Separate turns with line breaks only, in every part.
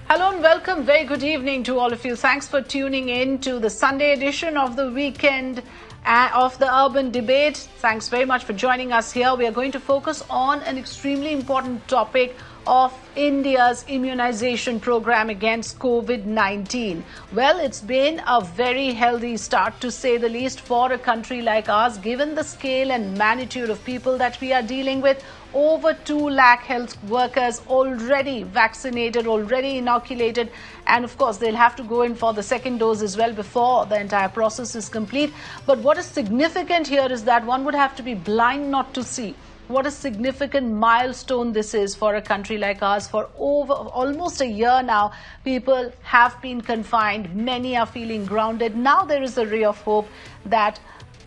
Hello and welcome. Very good evening to all of you. Thanks for tuning in to the Sunday edition of the weekend of the Urban Debate. Thanks very much for joining us here. We are going to focus on an extremely important topic of India's immunization program against COVID-19. Well, it's been a very healthy start, to say the least, for a country like ours, given the scale and magnitude of people that we are dealing with. Over 2 lakh health workers already vaccinated, already inoculated, and of course they'll have to go in for the second dose as well before the entire process is complete. But what is significant here is that one would have to be blind not to see what a significant milestone this is for a country like ours. For over almost a year now, people have been confined. Many are feeling grounded. Now there is a ray of hope that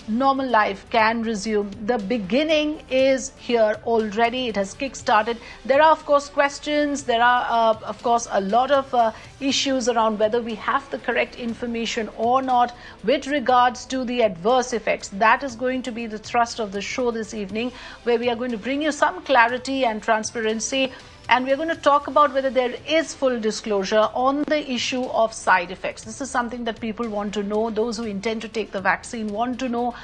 normal life can resume. The beginning is here already. It has kick-started. There are, of course, questions. There are, of course, a lot of issues around whether we have the correct information or not with regards to the adverse effects. That is going to be the thrust of the show this evening, where we are going to bring you some clarity and transparency. And we're going to talk about whether there is full disclosure on the issue of side effects. This is something that people want to know. Those who intend to take the vaccine want to know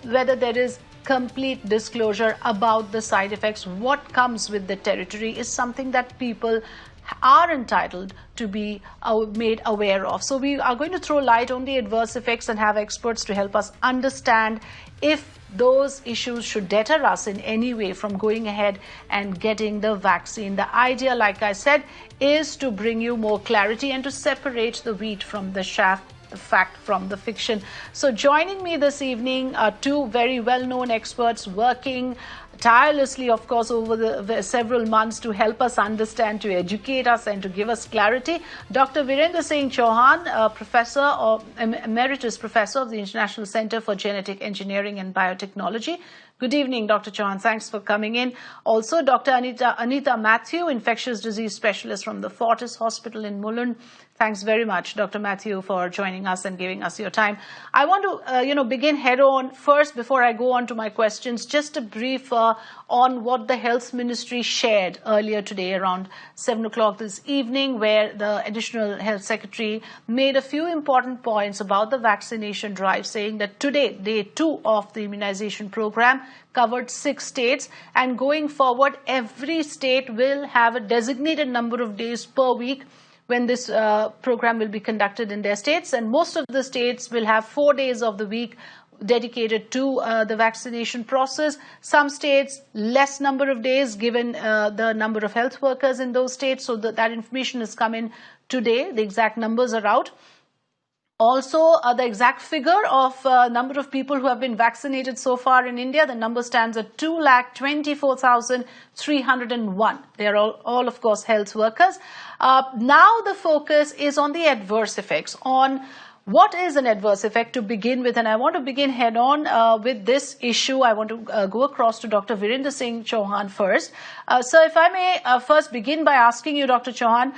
whether there is complete disclosure about the side effects. What comes with the territory is something that people are entitled to be made aware of. So we are going to throw light on the adverse effects and have experts to help us understand if those issues should deter us in any way from going ahead and getting the vaccine. The idea, like I said, is to bring you more clarity and to separate the wheat from the chaff, the fact from the fiction. So joining me this evening are two very well-known experts working tirelessly, of course, over the several months to help us understand, to educate us and to give us clarity. Dr. Virander Singh Chauhan, Professor or Emeritus Professor of the International Center for Genetic Engineering and Biotechnology. Good evening, Dr. Chauhan. Thanks for coming in. Also, Dr. Anita Mathew, Infectious Disease Specialist from the Fortis Hospital in Mulund. Thanks very much, Dr. Mathew, for joining us and giving us your time. I want to, begin head on. First, before I go on to my questions, just a brief on what the Health Ministry shared earlier today around 7 o'clock this evening, where the Additional Health Secretary made a few important points about the vaccination drive, saying that today, day 2 of the immunization program covered 6 states, and going forward, every state will have a designated number of days per week when this program will be conducted in their states, and most of the states will have 4 days of the week dedicated to the vaccination process. Some states, less number of days given the number of health workers in those states. So that information has come in today. The exact numbers are out. Also, the exact figure of number of people who have been vaccinated so far in India, the number stands at 2,24,301. They are all, of course, health workers. Now the focus is on the adverse effects, on what is an adverse effect to begin with. And I want to begin head on with this issue. I want to go across to Dr. Virander Singh Chauhan first. So if I may first begin by asking you, Dr. Chauhan,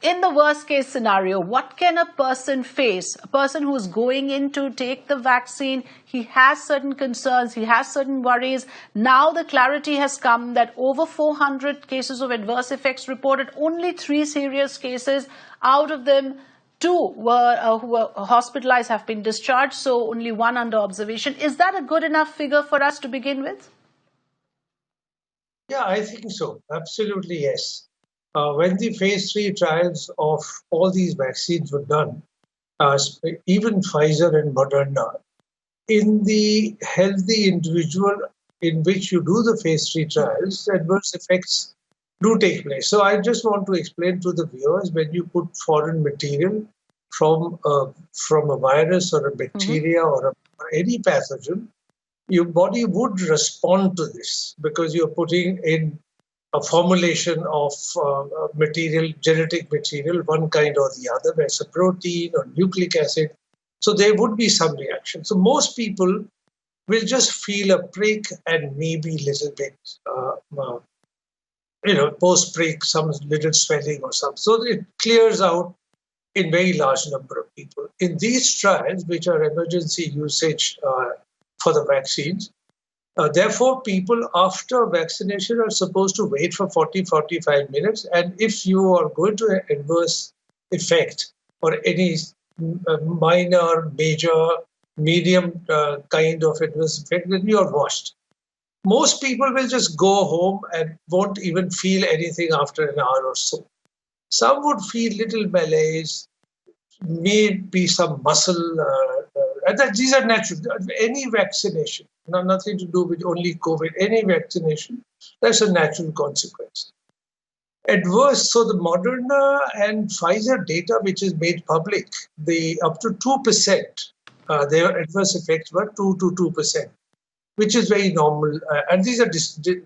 in the worst case scenario, what can a person face? A person who is going in to take the vaccine, he has certain concerns, he has certain worries. Now the clarity has come that over 400 cases of adverse effects reported, only 3 serious cases. Out of them, 2 who were hospitalized have been discharged, so only 1 under observation. Is that a good enough figure for us to begin with?
Yeah, I think so. Absolutely, yes. When the phase 3 trials of all these vaccines were done, even Pfizer and Moderna, in the healthy individual in which you do the phase 3 trials, adverse effects do take place. So I just want to explain to the viewers, when you put foreign material from a virus or a bacteria or any pathogen, your body would respond to this because you're putting in a formulation of material, genetic material, one kind or the other, whether it's a protein or nucleic acid. So there would be some reaction. So most people will just feel a prick and maybe a little bit, post-prick, some little swelling or something. So it clears out in very large number of people. In these trials, which are emergency usage for the vaccines, Therefore, people after vaccination are supposed to wait for 40-45 minutes. And if you are going to have adverse effect or any minor, major, medium kind of adverse effect, then you are washed. Most people will just go home and won't even feel anything after an hour or so. Some would feel little malaise, maybe some muscle. These are natural. Any vaccination, nothing to do with only COVID, any vaccination, that's a natural consequence. Adverse, so the Moderna and Pfizer data, which is made public, the up to 2%, their adverse effects were 2 to 2%, which is very normal. And these are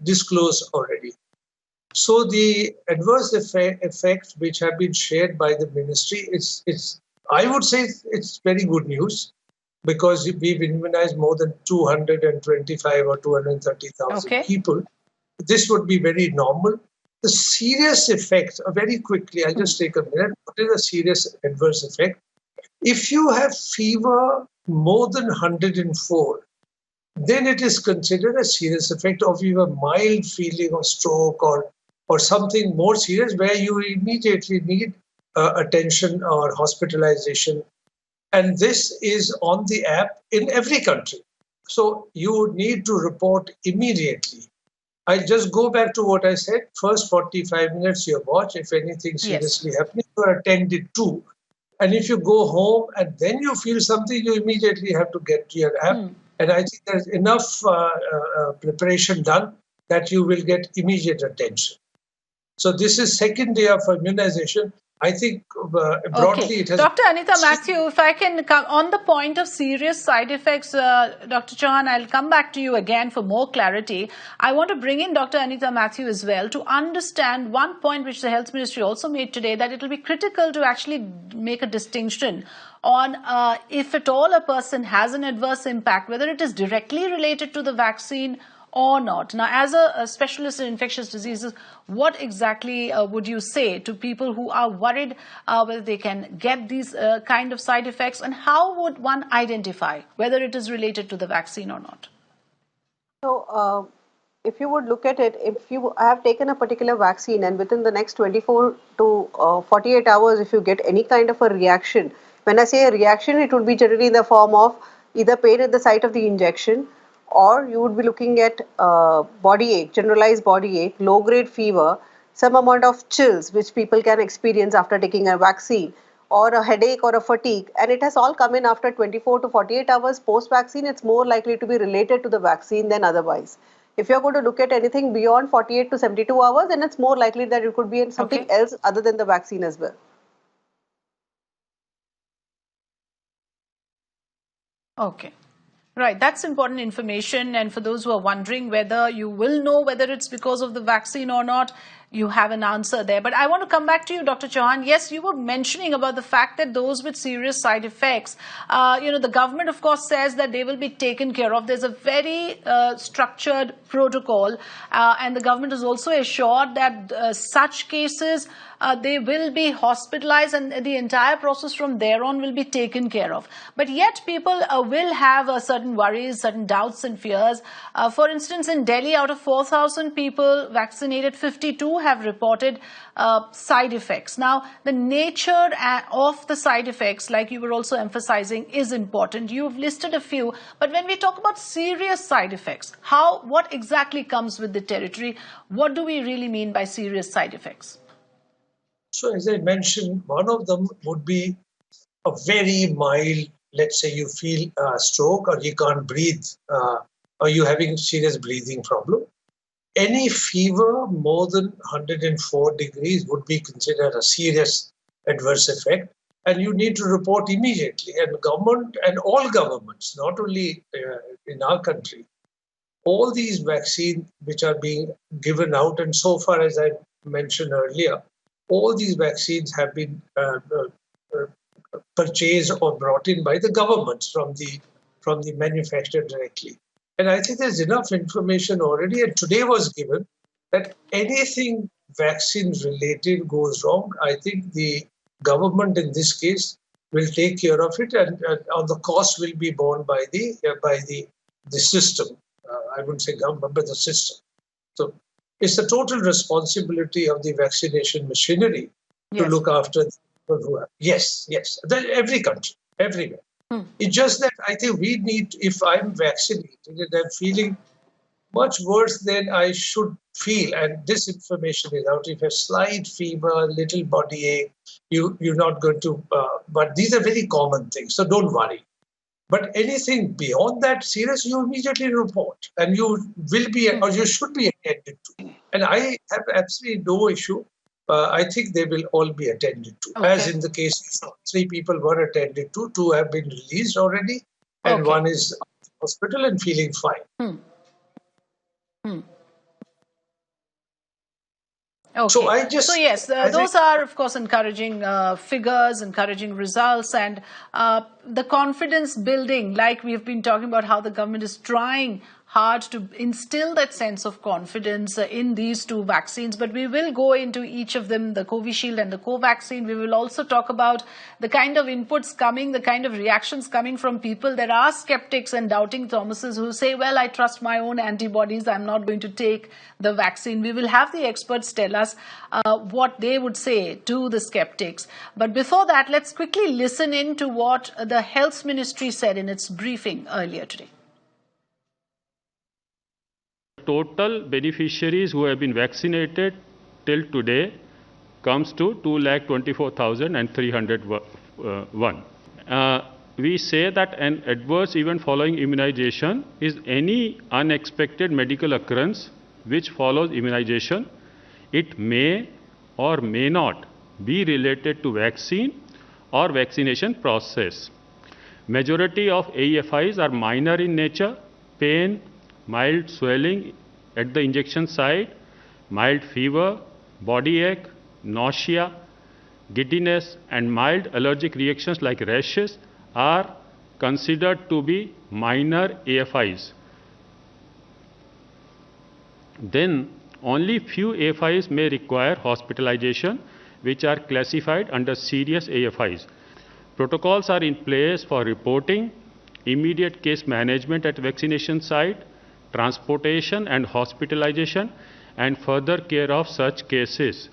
disclosed already. So the adverse effects which have been shared by the ministry, I would say it's very good news, because we've immunized more than 225 or 230,000 people. This would be very normal. The serious effect, very quickly, I'll just take a minute. What is a serious adverse effect? If you have fever more than 104, then it is considered a serious effect of even a mild feeling of stroke or something more serious, where you immediately need attention or hospitalization. And this is on the app in every country. So you need to report immediately. I just go back to what I said. First 45 minutes you watch. If anything seriously happening, you are attended to. And if you go home and then you feel something, you immediately have to get to your app. And I think there's enough preparation done that you will get immediate attention. So this is second day of immunization. I think broadly it has...
Dr. Anita Mathew, if I can come on the point of serious side effects, Dr. Chauhan, I'll come back to you again for more clarity. I want to bring in Dr. Anita Mathew as well to understand one point which the Health Ministry also made today, that it will be critical to actually make a distinction on if at all a person has an adverse impact, whether it is directly related to the vaccine or not. Now, as a specialist in infectious diseases, what exactly would you say to people who are worried whether they can get these kind of side effects, and how would one identify whether it is related to the vaccine or not?
So, if you would look at it, if you have taken a particular vaccine and within the next 24 to 48 hours, if you get any kind of a reaction, when I say a reaction, it would be generally in the form of either pain at the site of the injection, or you would be looking at body ache, generalized body ache, low-grade fever, some amount of chills which people can experience after taking a vaccine, or a headache or a fatigue, and it has all come in after 24 to 48 hours post-vaccine. It's more likely to be related to the vaccine than otherwise. If you're going to look at anything beyond 48 to 72 hours, then it's more likely that it could be something else other than the vaccine as well.
Okay. Right, that's important information, and for those who are wondering whether you will know whether it's because of the vaccine or not, you have an answer there. But I want to come back to you, Dr. Chauhan. Yes, you were mentioning about the fact that those with serious side effects, the government, of course, says that they will be taken care of. There's a very structured protocol, and the government is also assured that such cases, they will be hospitalized and the entire process from there on will be taken care of. But yet people will have certain worries, certain doubts and fears. For instance, in Delhi, out of 4,000 people vaccinated, 52 have reported side effects. Now, the nature of the side effects, like you were also emphasizing, is important. You've listed a few, but when we talk about serious side effects, what exactly comes with the territory? What do we really mean by serious side effects?
So as I mentioned, one of them would be a very mild, let's say you feel a stroke or you can't breathe, or you're having a serious breathing problem. Any fever more than 104 degrees would be considered a serious adverse effect, and you need to report immediately. And government and all governments, not only in our country, all these vaccines which are being given out, and so far as I mentioned earlier, all these vaccines have been purchased or brought in by the governments from the manufacturer directly. And I think there's enough information already, and today was given, that anything vaccine related goes wrong, I think the government in this case will take care of it, and the cost will be borne by the system. I wouldn't say government, but the system. So it's the total responsibility of the vaccination machinery to look after the people who have. Yes. Every country, everywhere. It's just that I think we need, if I'm vaccinated and I'm feeling much worse than I should feel, and this information is out. If you have slight fever, little body ache, you're not going to, but these are very common things, so don't worry. But anything beyond that serious, you immediately report, and you will be, or you should be attended to. And I have absolutely no issue. I think they will all be attended to. As in the case, 3 people were attended to, 2 have been released already, and 1 is in the hospital and feeling fine.
Okay. So yes, those are, of course, encouraging figures, encouraging results, and the confidence building, like we've been talking about how the government is trying hard to instill that sense of confidence in these 2 vaccines. But we will go into each of them, the Covishield and the Covaxin. We will also talk about the kind of inputs coming, the kind of reactions coming from people. There are skeptics and doubting Thomases who say, well, I trust my own antibodies, I'm not going to take the vaccine. We will have the experts tell us what they would say to the skeptics. But before that, let's quickly listen in to what the Health Ministry said in its briefing earlier today.
Total beneficiaries who have been vaccinated till today comes to 2,24,301. We say that an adverse event following immunization is any unexpected medical occurrence which follows immunization. It may or may not be related to vaccine or vaccination process. Majority of AEFIs are minor in nature: pain, mild swelling at the injection site, mild fever, body ache, nausea, giddiness, and mild allergic reactions like rashes are considered to be minor AFIs. Then only few AFIs may require hospitalization, which are classified under serious AFIs. Protocols are in place for reporting, immediate case management at vaccination site, transportation and hospitalization, and further care of such cases.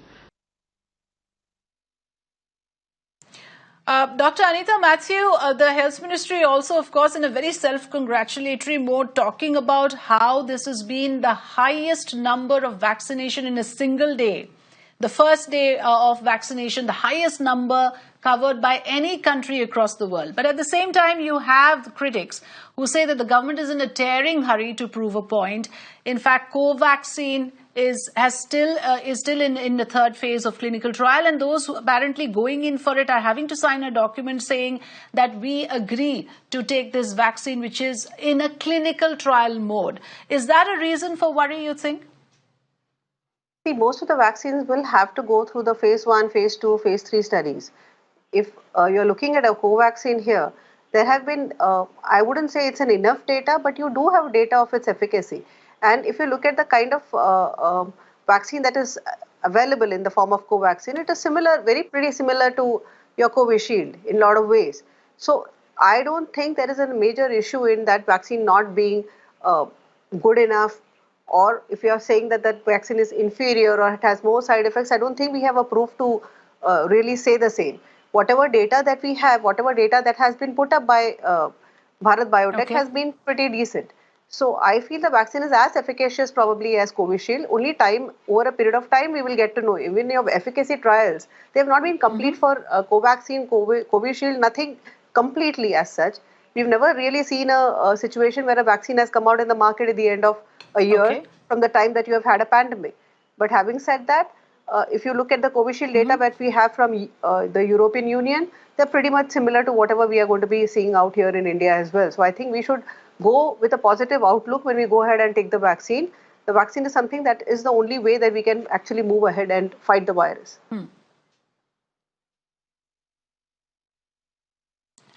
Dr. Anita Mathew, the Health Ministry also, of course, in a very self-congratulatory mode, talking about how this has been the highest number of vaccination in a single day. The first day of vaccination, the highest number covered by any country across the world. But at the same time, you have critics who say that the government is in a tearing hurry to prove a point. In fact, Covaxin is still in the 3rd phase of clinical trial, and those who apparently going in for it are having to sign a document saying that we agree to take this vaccine, which is in a clinical trial mode. Is that a reason for worry, you think?
See, most of the vaccines will have to go through the phase 1, phase 2, phase 3 studies. If you're looking at a Covaxin here, there have been, I wouldn't say it's an enough data, but you do have data of its efficacy. And if you look at the kind of vaccine that is available in the form of Covaxin, it is similar, pretty similar to your Covishield in a lot of ways. So I don't think there is a major issue in that vaccine not being good enough, or if you are saying that that vaccine is inferior or it has more side effects. I don't think we have a proof to really say the same. Whatever data that we have, whatever data that has been put up by Bharat Biotech has been pretty decent. So I feel the vaccine is as efficacious probably as Covishield. Only time, over a period of time, we will get to know. Even your efficacy trials, they have not been complete for Covaxin, Covishield, nothing completely as such. We've never really seen a situation where a vaccine has come out in the market at the end of a year from the time that you have had a pandemic. But having said that, if you look at the Covishield data that we have from the European Union, they're pretty much similar to whatever we are going to be seeing out here in India as well. So I think we should go with a positive outlook when we go ahead and take the vaccine. The vaccine is something that is the only way that we can actually move ahead and fight the virus.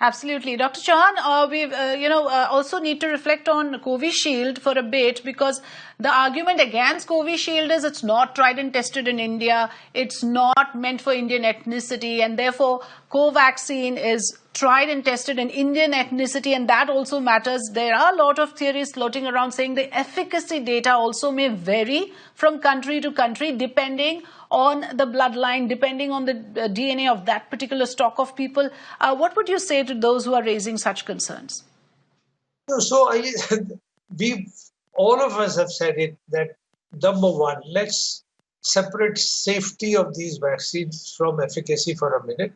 Absolutely. Dr. Chauhan, we also need to reflect on Covishield for a bit, because the argument against Covishield is it's not tried and tested in India, it's not meant for Indian ethnicity, and therefore Covaxin is tried and tested in Indian ethnicity, and that also matters. There are a lot of theories floating around saying the efficacy data also may vary from country to country depending on the bloodline, depending on the DNA of that particular stock of people. What would you say to those who are raising such concerns?
So we, all of us have said it, that number one, let's separate safety of these vaccines from efficacy for a minute.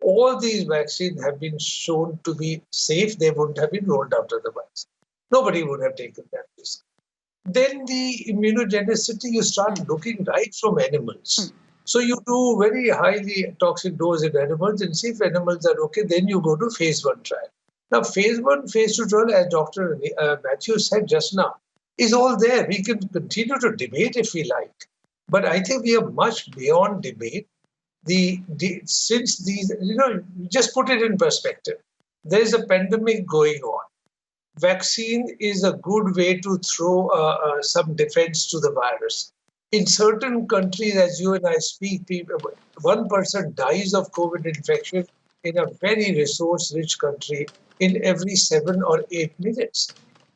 All these vaccines have been shown to be safe. They wouldn't have been rolled out otherwise. Nobody would have taken that risk. Then the immunogenicity, you start looking right from animals. So you do very highly toxic dose in animals and see if animals are okay. Then you go to phase 1 trial. Now, phase 1, phase 2 trial, as Dr. Matthew said just now, is all there. We can continue to debate if we like. But I think we are much beyond debate. Since these, just put it in perspective. There is a pandemic going on. Vaccine is a good way to throw some defense to the virus. In certain countries, as you and I speak, one person dies of COVID infection in a very resource-rich country in every 7 or 8 minutes.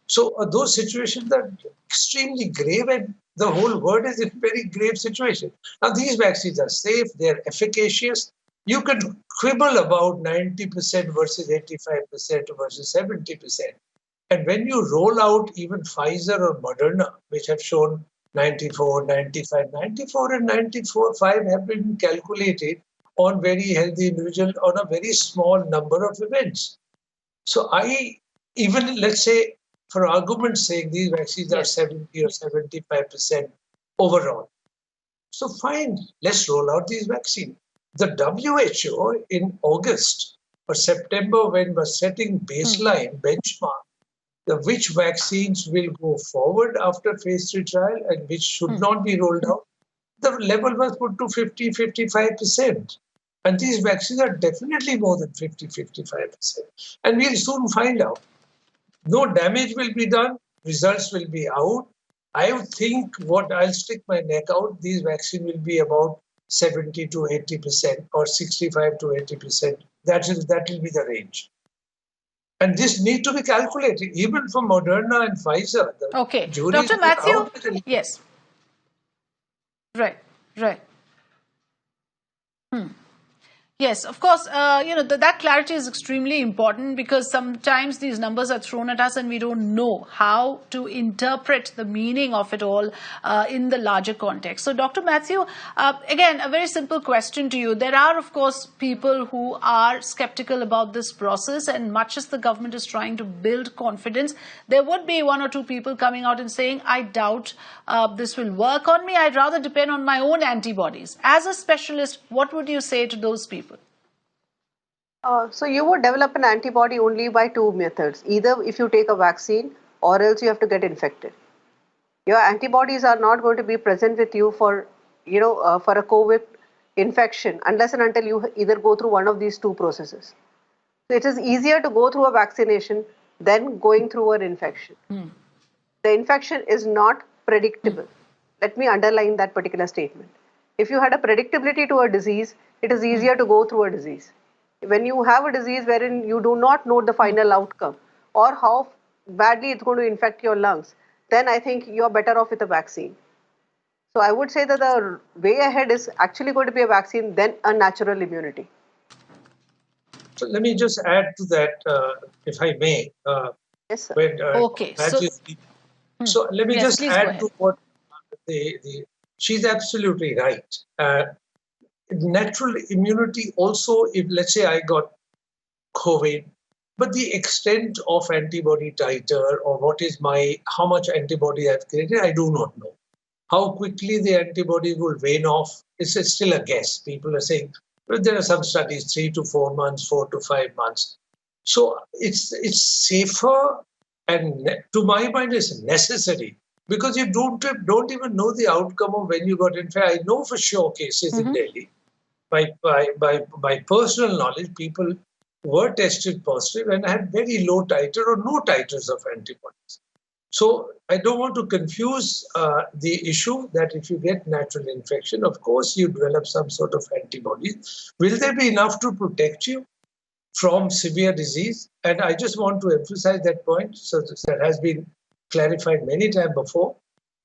So those situations are extremely grave, and the whole world is in a very grave situation. Now, these vaccines are safe, they're efficacious. You can quibble about 90% versus 85% versus 70%. And when you roll out even Pfizer or Moderna, which have shown 94, 95, 94 and 94.5 have been calculated on very healthy individuals on a very small number of events. So let's say, for argument's sake, these vaccines are 70 or 75% overall. So fine, let's roll out these vaccines. The WHO in August or September, when was setting baseline benchmark, which vaccines will go forward after phase 3 trial and which should not be rolled out, the level was put to 50, 55%. And these vaccines are definitely more than 50, 55%. And we'll soon find out. No damage will be done. Results will be out. I think I'll stick my neck out, these vaccines will be about 70 to 80% or 65 to 80%. That will be the range. And this need to be calculated, even for Moderna and Pfizer.
Okay. Dr. Matthew? Yes. Right. Yes, of course, that clarity is extremely important, because sometimes these numbers are thrown at us and we don't know how to interpret the meaning of it all in the larger context. So, Dr. Matthew, again, a very simple question to you. There are, of course, people who are skeptical about this process, and much as the government is trying to build confidence, there would be 1 or 2 people coming out and saying, I doubt this will work on me. I'd rather depend on my own antibodies. As a specialist, what would you say to those people?
So you would develop an antibody only by 2 methods. Either if you take a vaccine, or else you have to get infected. Your antibodies are not going to be present with you for a COVID infection unless and until you either go through one of these 2 processes. So it is easier to go through a vaccination than going through an infection. The infection is not predictable. Let me underline that particular statement. If you had a predictability to a disease, it is easier to go through a disease. When you have a disease wherein you do not know the final outcome or how badly it's going to infect your lungs, then I think you're better off with a vaccine. So I would say that the way ahead is actually going to be a vaccine, then a natural immunity.
So let me just add to that, if I may.
Yes, sir.
Okay.
So let me just add to what she's absolutely right. Natural immunity also, if let's say I got COVID, but the extent of antibody titer or how much antibody I've created, I do not know. How quickly the antibodies will wane off is still a guess. People are saying, well, there are some studies 3 to 4 months, 4 to 5 months. So it's safer, and to my mind it's necessary, because you don't even know the outcome of when you got infected. I know for sure cases in Delhi. By personal knowledge, people were tested positive and had very low titer or no titers of antibodies. So I don't want to confuse the issue that if you get natural infection, of course you develop some sort of antibodies. Will there be enough to protect you? from severe disease. And I just want to emphasize that point, so that has been clarified many times before,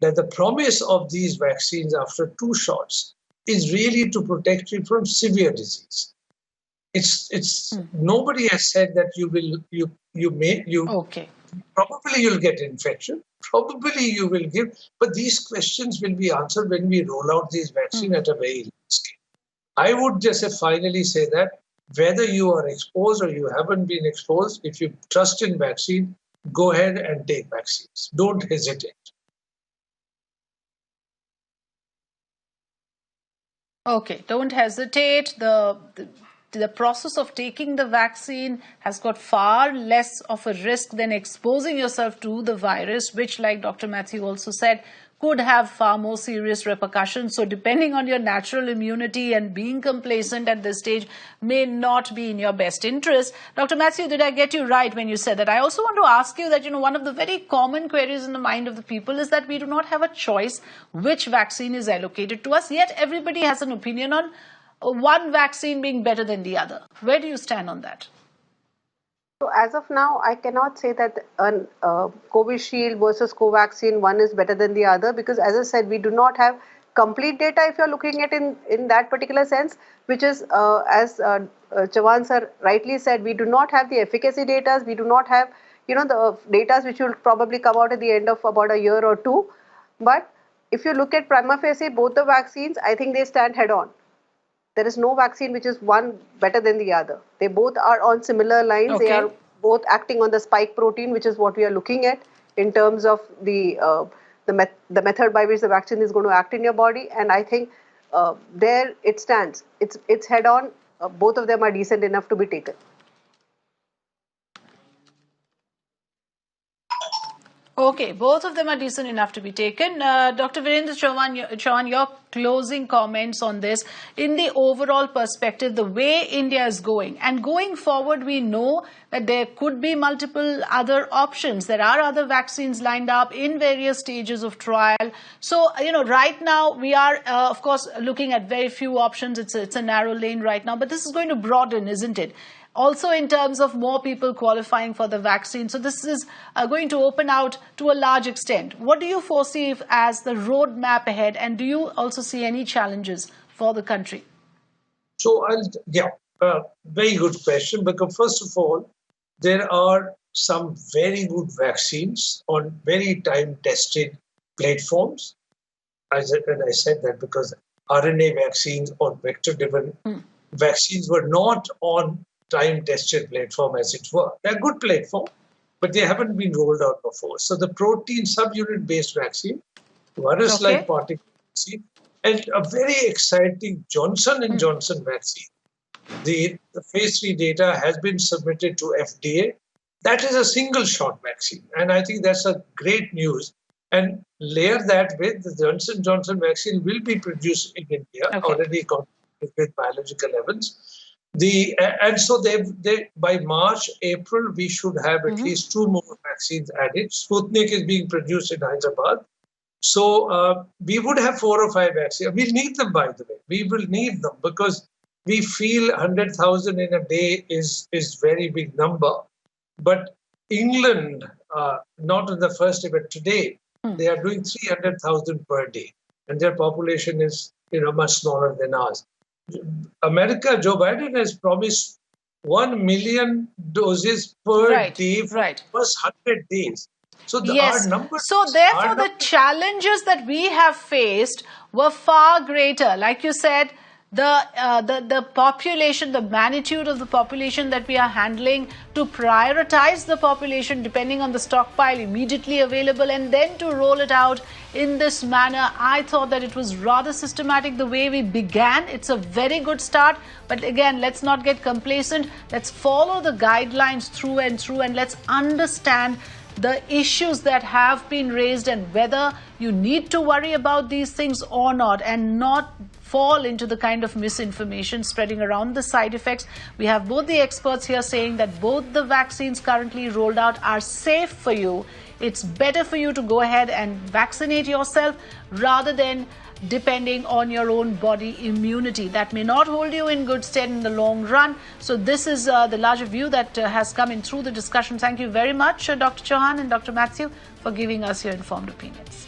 that the promise of these vaccines after 2 shots is really to protect you from severe disease. Nobody has said that probably you'll get infection, probably you will give, but these questions will be answered when we roll out these vaccines at a very large scale. I would just finally say that whether you are exposed or you haven't been exposed, if you trust in vaccine, go ahead and take vaccines. Don't hesitate.
Okay, don't hesitate. The process of taking the vaccine has got far less of a risk than exposing yourself to the virus, which, like Dr. Matthew also said, could have far more serious repercussions. So depending on your natural immunity, and being complacent at this stage may not be in your best interest. Dr. Matthew, did I get you right when you said that? I also want to ask you that, one of the very common queries in the mind of the people is that we do not have a choice which vaccine is allocated to us, yet everybody has an opinion on one vaccine being better than the other. Where do you stand on that?
So as of now, I cannot say that Covishield versus Covaxin, one is better than the other, because as I said, we do not have complete data if you're looking at in that particular sense, which is, as Chauhan sir rightly said, we do not have the efficacy data, we do not have, the data which will probably come out at the end of about a year or two. But if you look at prima facie, both the vaccines, I think they stand head on. There is no vaccine which is one better than the other. They both are on similar lines. Okay. They are both acting on the spike protein, which is what we are looking at in terms of the method by which the vaccine is going to act in your body. And I think there it stands. It's head on. Both of them are decent enough to be taken.
Okay, both of them are decent enough to be taken. Dr. Virander Chauhan, your closing comments on this in the overall perspective, the way India is going. And going forward, we know that there could be multiple other options. There are other vaccines lined up in various stages of trial. So, right now we are, of course, looking at very few options. It's a narrow lane right now, but this is going to broaden, isn't it? Also in terms of more people qualifying for the vaccine. So this is going to open out to a large extent. What do you foresee as the roadmap ahead, and do you also see any challenges for the country?
So, very good question, because first of all, there are some very good vaccines on very time-tested platforms. I said that because RNA vaccines or vector-driven vaccines were not on time-tested platform, as it were. They're a good platform, but they haven't been rolled out before. So the protein subunit-based vaccine, virus-like particle vaccine, and a very exciting Johnson & Johnson vaccine. The phase 3 data has been submitted to FDA. That is a single-shot vaccine, and I think that's a great news. And layer that with the Johnson & Johnson vaccine will be produced in India, already with biological evidence. And so they by March, April, we should have at least 2 more vaccines added. Sputnik is being produced in Hyderabad. So we would have 4 or 5 vaccines. We need them, by the way. We will need them because we feel 100,000 in a day is very big number. But England, not in the first day, but today, they are doing 300,000 per day. And their population is much smaller than ours. America, Joe Biden has promised 1 million doses per day for the first 100 days. So our numbers.
So therefore, the challenges that we have faced were far greater. Like you said, the population, the magnitude of the population that we are handling, to prioritize the population depending on the stockpile immediately available and then to roll it out in this manner. I thought that it was rather systematic the way we began. It's a very good start, but again, let's not get complacent. Let's follow the guidelines through and let's understand the issues that have been raised and whether you need to worry about these things or not, and not fall into the kind of misinformation spreading around the side effects. We have both the experts here saying that both the vaccines currently rolled out are safe for you. It's better for you to go ahead and vaccinate yourself rather than depending on your own body immunity. That may not hold you in good stead in the long run. So this is the larger view that has come in through the discussion. Thank you very much, Dr. Chauhan and Dr. Matthew, for giving us your informed opinions.